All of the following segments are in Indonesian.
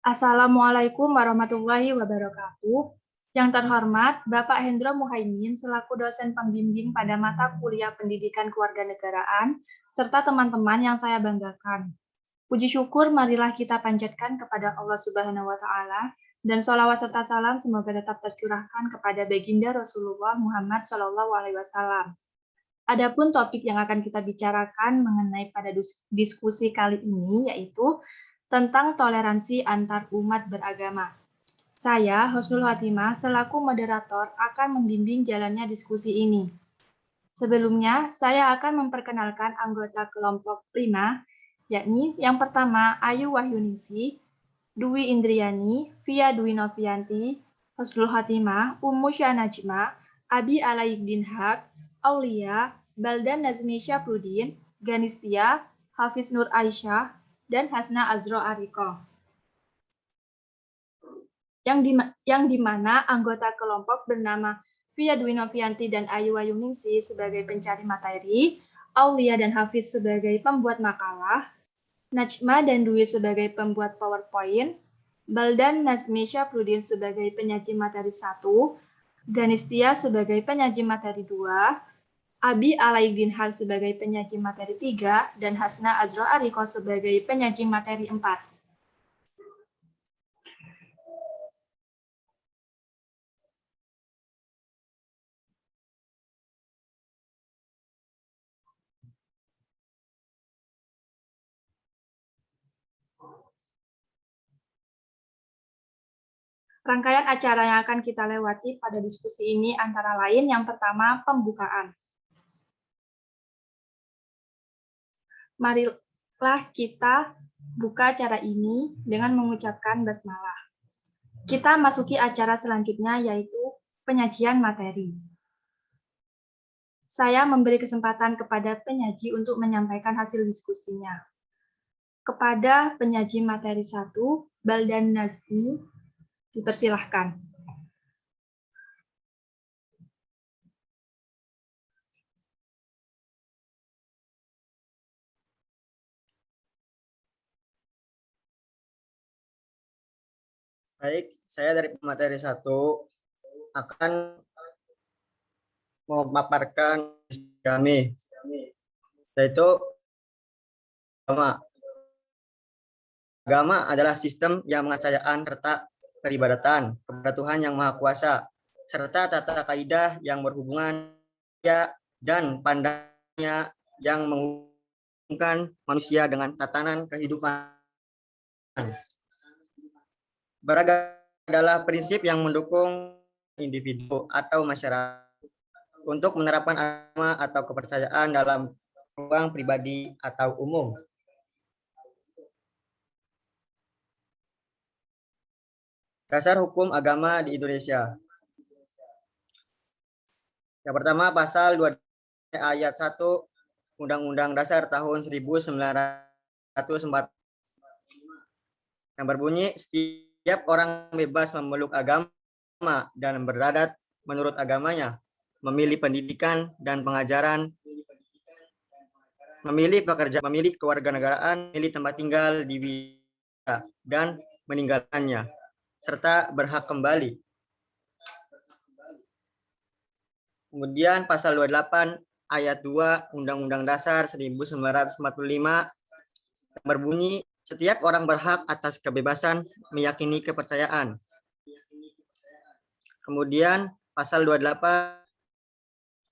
Assalamualaikum warahmatullahi wabarakatuh. Yang terhormat, Bapak Hendro Muhaimin selaku dosen pembimbing pada mata kuliah Pendidikan Kewarganegaraan, serta teman-teman yang saya banggakan. Puji syukur marilah kita panjatkan kepada Allah Subhanahu wa Ta'ala, dan sholawat serta salam semoga tetap tercurahkan kepada Baginda Rasulullah Muhammad Shallallahu Alaihi Wasallam. Adapun topik yang akan kita bicarakan mengenai pada diskusi kali ini yaitu tentang toleransi antar umat beragama. Saya, Husnul Hatimah, selaku moderator akan membimbing jalannya diskusi ini. Sebelumnya, saya akan memperkenalkan anggota kelompok 5, yakni yang pertama Ayu Wahyuningsi, Dwi Indriani, Via Dwi Novianti, Husnul Hatimah, Ummu Syanajma, Abi Alaiddin Haq, Aulia, Baldan Nazmi Syafruddin, Ganistia, Hafiz Nur Aisyah, dan Hasna Azro Ariko. Yang dimana anggota kelompok bernama Via Dwi Novianti dan Ayu Wahyuningsi sebagai pencari materi, Aulia dan Hafiz sebagai pembuat makalah, Najma dan Dwi sebagai pembuat PowerPoint, Baldan Nazmi Syafruddin sebagai penyaji materi 1, Ganistia sebagai penyaji materi 2, Abi Alaiddin Haq sebagai penyaji materi 3, dan Hasna Azro Ariko sebagai penyaji materi 4. Rangkaian acara yang akan kita lewati pada diskusi ini antara lain yang pertama pembukaan. Marilah kita buka acara ini dengan mengucapkan basmalah. Kita masuki acara selanjutnya yaitu penyajian materi. Saya memberi kesempatan kepada penyaji untuk menyampaikan hasil diskusinya. Kepada penyaji materi 1, Baldan Nazmi, dipersilahkan. Baik, saya dari materi 1 akan memaparkan kami, yaitu agama. Agama adalah sistem yang mengacaraan serta peribadatan kepada Tuhan Yang Maha Kuasa, serta tata kaidah yang berhubungan dan pandangannya yang menghubungkan manusia dengan tatanan kehidupan. Beragama adalah prinsip yang mendukung individu atau masyarakat untuk menerapkan agama atau kepercayaan dalam ruang pribadi atau umum. Dasar hukum agama di Indonesia. Yang pertama, pasal 2 ayat 1 Undang-Undang Dasar tahun 1945 yang berbunyi, setiap orang bebas memeluk agama dan beradat menurut agamanya, memilih pendidikan dan pengajaran, memilih pekerjaan, memilih kewarganegaraan, memilih tempat tinggal di wilayah dan meninggalkannya, serta berhak kembali. Kemudian pasal 28 ayat 2 Undang-Undang Dasar 1945 berbunyi, setiap orang berhak atas kebebasan meyakini kepercayaan. Kemudian pasal 28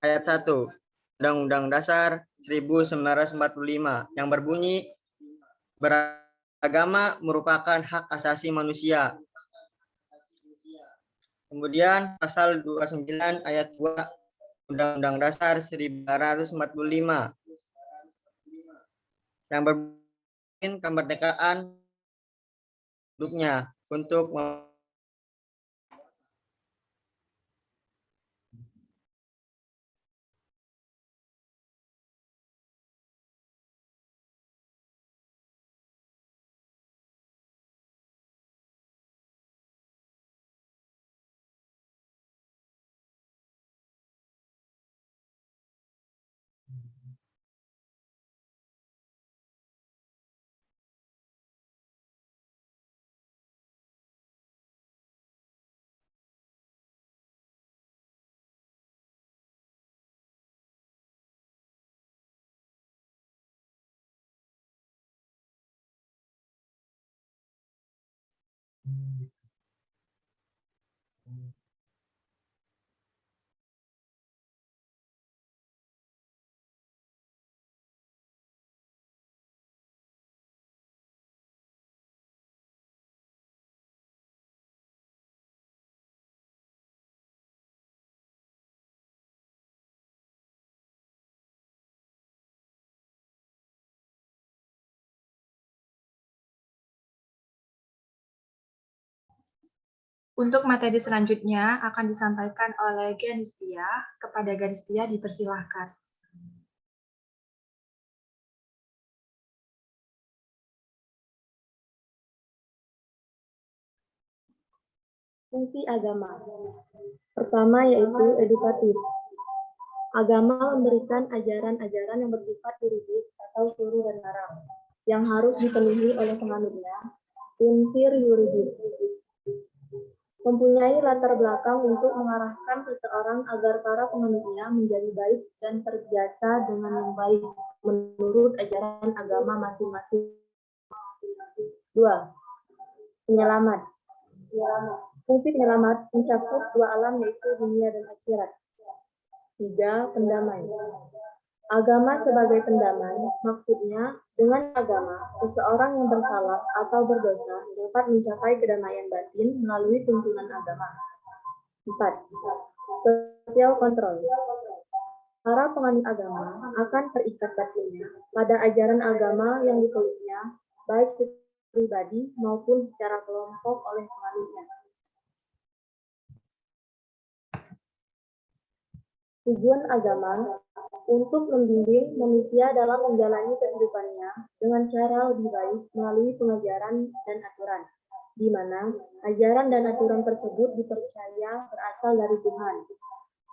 ayat 1 Undang-Undang Dasar 1945 yang berbunyi, beragama merupakan hak asasi manusia. Kemudian pasal 29 ayat 2 Undang-Undang Dasar 1945 yang berbunyi kemerdekaan untuk Untuk materi selanjutnya akan disampaikan oleh Genistia. Kepada Genistia dipersilahkan. Fungsi agama. Pertama yaitu edukatif. Agama memberikan ajaran-ajaran yang bersifat yuridis atau suruh dan larang yang harus dipenuhi oleh penganutnya. Unsur yuridis mempunyai latar belakang untuk mengarahkan seseorang agar para penganutnya menjadi baik dan terbiasa dengan yang baik menurut ajaran agama masing-masing. 2. Penyelamat. Fungsi penyelamat mencakup dua alam yaitu dunia dan akhirat. 3. Pendamai. Agama sebagai pendamai, maksudnya dengan agama, seseorang yang bersalah atau berdosa dapat mencapai kedamaian batin melalui tuntunan agama. 4. Sosial kontrol. Para penganut agama akan terikat batinnya pada ajaran agama yang dipeluknya, baik secara pribadi maupun secara kelompok oleh penganutnya. Tujuan agama untuk membimbing manusia dalam menjalani kehidupannya dengan cara lebih baik melalui pengajaran dan aturan, di mana ajaran dan aturan tersebut dipercaya berasal dari Tuhan.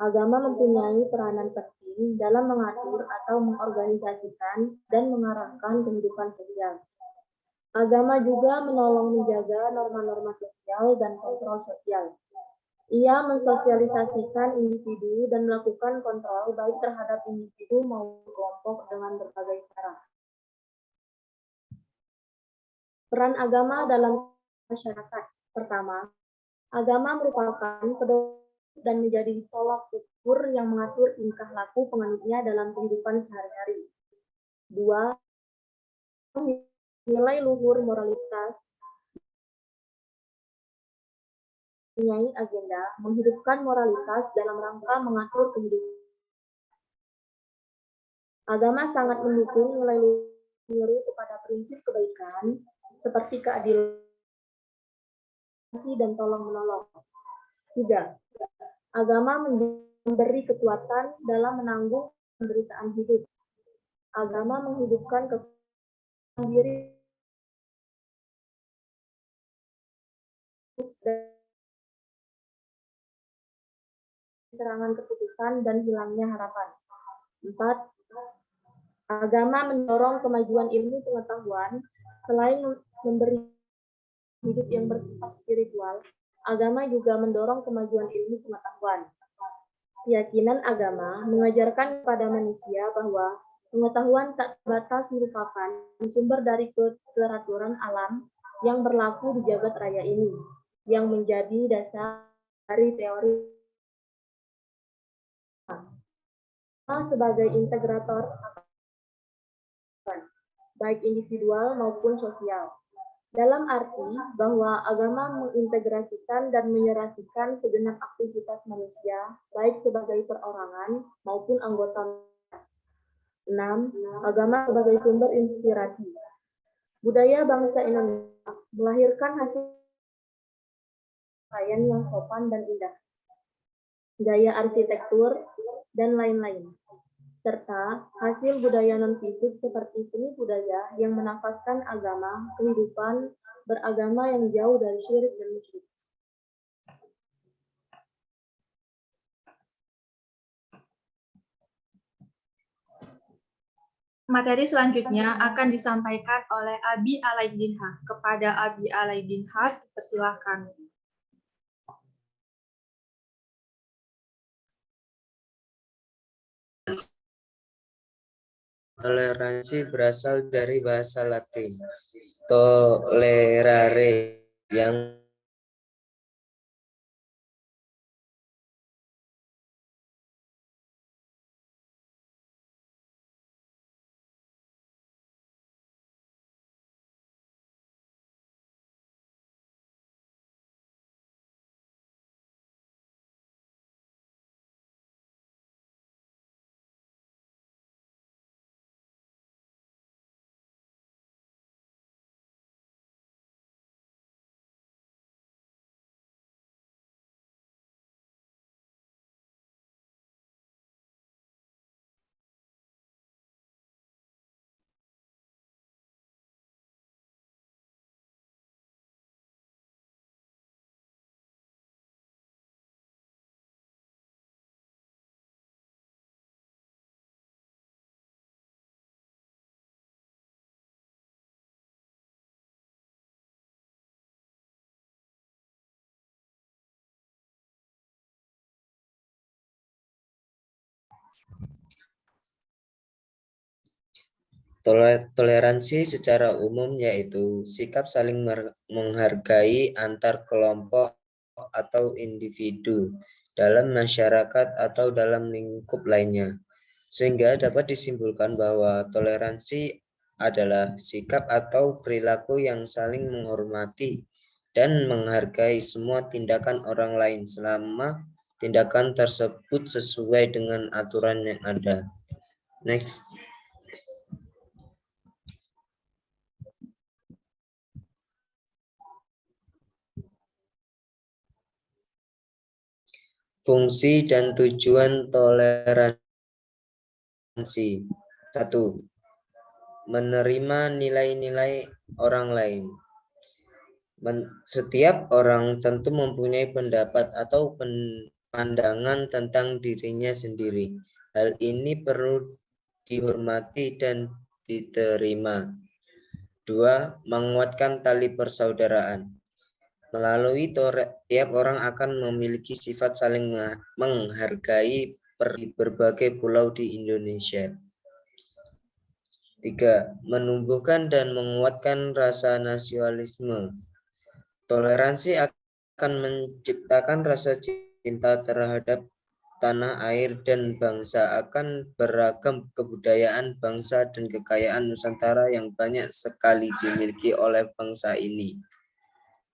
Agama mempunyai peranan penting dalam mengatur atau mengorganisasikan dan mengarahkan kehidupan sosial. Agama juga menolong menjaga norma-norma sosial dan kontrol sosial. Ia mensosialisasikan individu dan melakukan kontrol baik terhadap individu maupun kelompok dengan berbagai cara. Peran agama dalam masyarakat. Pertama, agama merupakan pedoman dan menjadi tolak ukur yang mengatur tingkah laku penganutnya dalam kehidupan sehari-hari. 2. Nilai luhur moralitas mempunyai agenda menghidupkan moralitas dalam rangka mengatur kehidupan. Agama sangat mendukung nilai luhur kepada prinsip kebaikan seperti keadilan dan tolong-menolong. 3. Agama memberi kekuatan dalam menanggung penderitaan hidup. Agama menghidupkan kekuatan diri serangan keputusan dan hilangnya harapan. 4. Agama mendorong kemajuan ilmu pengetahuan. Selain memberi hidup yang bersifat spiritual, agama juga mendorong kemajuan ilmu pengetahuan. Keyakinan agama mengajarkan kepada manusia bahwa pengetahuan tak terbatas merupakan sumber dari keteraturan alam yang berlaku di jagat raya ini, yang menjadi dasar dari teori sebagai integrator baik individual maupun sosial. Dalam arti bahwa agama mengintegrasikan dan menyerasikan segenap aktivitas manusia, baik sebagai perorangan maupun anggota. 6. Agama sebagai sumber inspirasi. Budaya bangsa Indonesia melahirkan hasil pakaian yang sopan dan indah, gaya arsitektur, dan lain-lain, serta hasil budaya non-fisik seperti seni budaya yang menafaskan agama, kehidupan beragama yang jauh dari syirik dan musyrik. Materi selanjutnya akan disampaikan oleh Abi Alaidinha. Kepada Abi Alaidinha, persilahkan. Toleransi berasal dari bahasa Latin tolerare yang Toleransi secara umum yaitu sikap saling menghargai antar kelompok atau individu dalam masyarakat atau dalam lingkup lainnya. Sehingga dapat disimpulkan bahwa toleransi adalah sikap atau perilaku yang saling menghormati dan menghargai semua tindakan orang lain selama tindakan tersebut sesuai dengan aturan yang ada. Next. Fungsi dan tujuan toleransi. 1. Menerima nilai-nilai orang lain. Setiap orang tentu mempunyai pendapat atau pandangan tentang dirinya sendiri. Hal ini perlu dihormati dan diterima. 2. Menguatkan tali persaudaraan. Melalui tiap orang akan memiliki sifat saling menghargai di berbagai pulau di Indonesia. 3. Menumbuhkan dan menguatkan rasa nasionalisme. Toleransi akan menciptakan rasa cinta terhadap tanah air dan bangsa, akan beragam kebudayaan bangsa dan kekayaan Nusantara yang banyak sekali dimiliki oleh bangsa ini.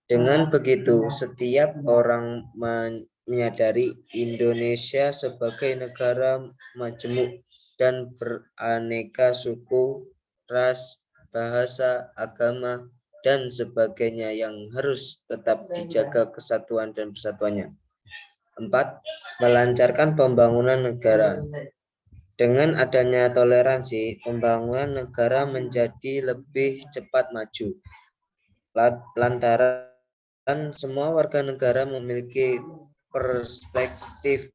Dengan begitu, setiap orang menyadari Indonesia sebagai negara majemuk dan beraneka suku, ras, bahasa, agama, dan sebagainya yang harus tetap dijaga kesatuan dan persatuannya. 4. Melancarkan pembangunan negara. Dengan adanya toleransi, pembangunan negara menjadi lebih cepat maju. Lantaran semua warga negara memiliki perspektif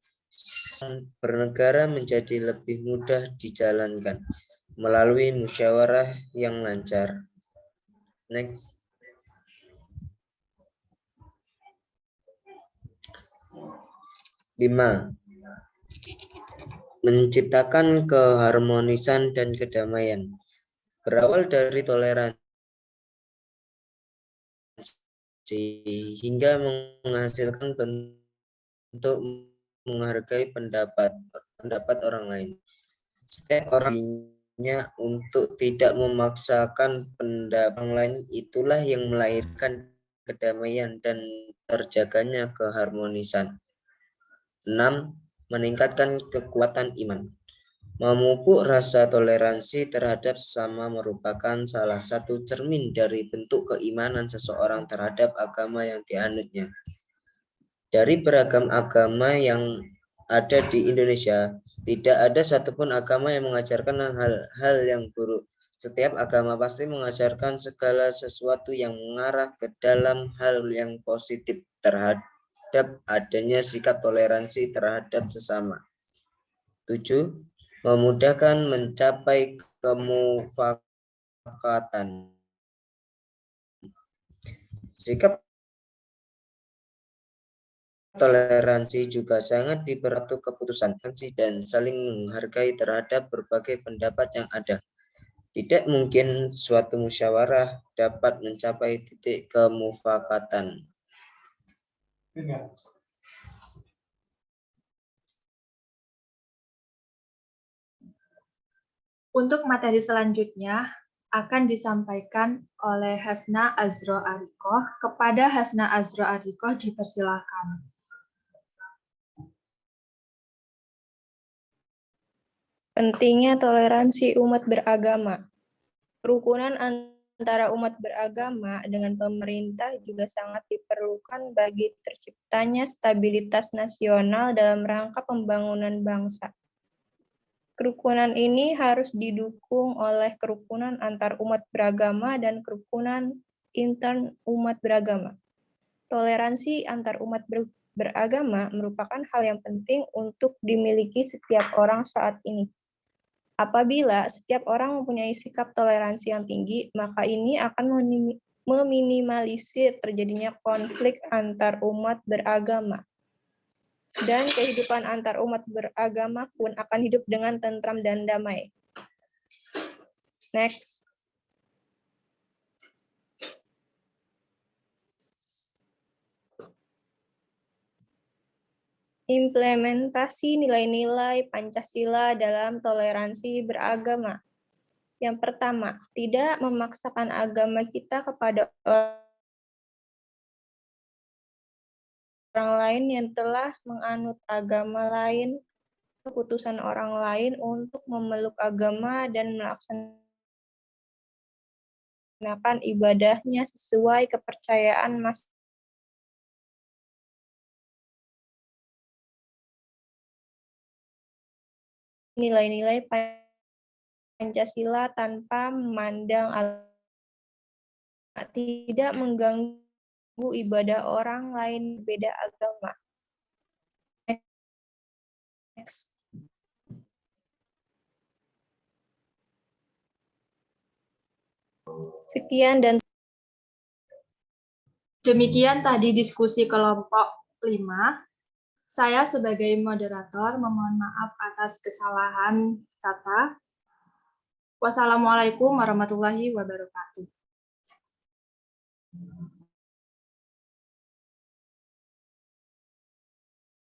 bernegara menjadi lebih mudah dijalankan melalui musyawarah yang lancar. Next. Lima. Menciptakan keharmonisan dan kedamaian. Berawal dari toleransi hingga menghasilkan bentuk menghargai pendapat orang lain. Setiap orangnya untuk tidak memaksakan pendapat orang lain, itulah yang melahirkan kedamaian dan terjaganya keharmonisan. 6. Meningkatkan kekuatan iman. Memupuk rasa toleransi terhadap sesama merupakan salah satu cermin dari bentuk keimanan seseorang terhadap agama yang dianutnya. Dari beragam agama yang ada di Indonesia, tidak ada satupun agama yang mengajarkan hal-hal yang buruk. Setiap agama pasti mengajarkan segala sesuatu yang mengarah ke dalam hal yang positif terhadap adanya sikap toleransi terhadap sesama. 7. Memudahkan mencapai kemufakatan. Sikap toleransi juga sangat diperatu keputusan dan saling menghargai terhadap berbagai pendapat yang ada. Tidak mungkin suatu musyawarah dapat mencapai titik kemufakatan. Untuk materi selanjutnya akan disampaikan oleh Hasna Azro Arikoh. Kepada Hasna Azro Arikoh dipersilakan. Pentingnya toleransi umat beragama. Kerukunan antara umat beragama dengan pemerintah juga sangat diperlukan bagi terciptanya stabilitas nasional dalam rangka pembangunan bangsa. Kerukunan ini harus didukung oleh kerukunan antar umat beragama dan kerukunan intern umat beragama. Toleransi antar umat beragama merupakan hal yang penting untuk dimiliki setiap orang saat ini. Apabila setiap orang mempunyai sikap toleransi yang tinggi, maka ini akan meminimalisir terjadinya konflik antar umat beragama. Dan kehidupan antar umat beragama pun akan hidup dengan tentram dan damai. Next. Implementasi nilai-nilai Pancasila dalam toleransi beragama. Yang pertama, tidak memaksakan agama kita kepada orang lain yang telah menganut agama lain, keputusan orang lain untuk memeluk agama dan melaksanakan ibadahnya sesuai kepercayaan masing-masing. Nilai-nilai Pancasila tanpa memandang agama, tidak mengganggu ibadah orang lain beda agama. Next. Sekian dan Demikian tadi diskusi kelompok 5. Saya sebagai moderator memohon maaf atas kesalahan kata. Wassalamualaikum warahmatullahi wabarakatuh.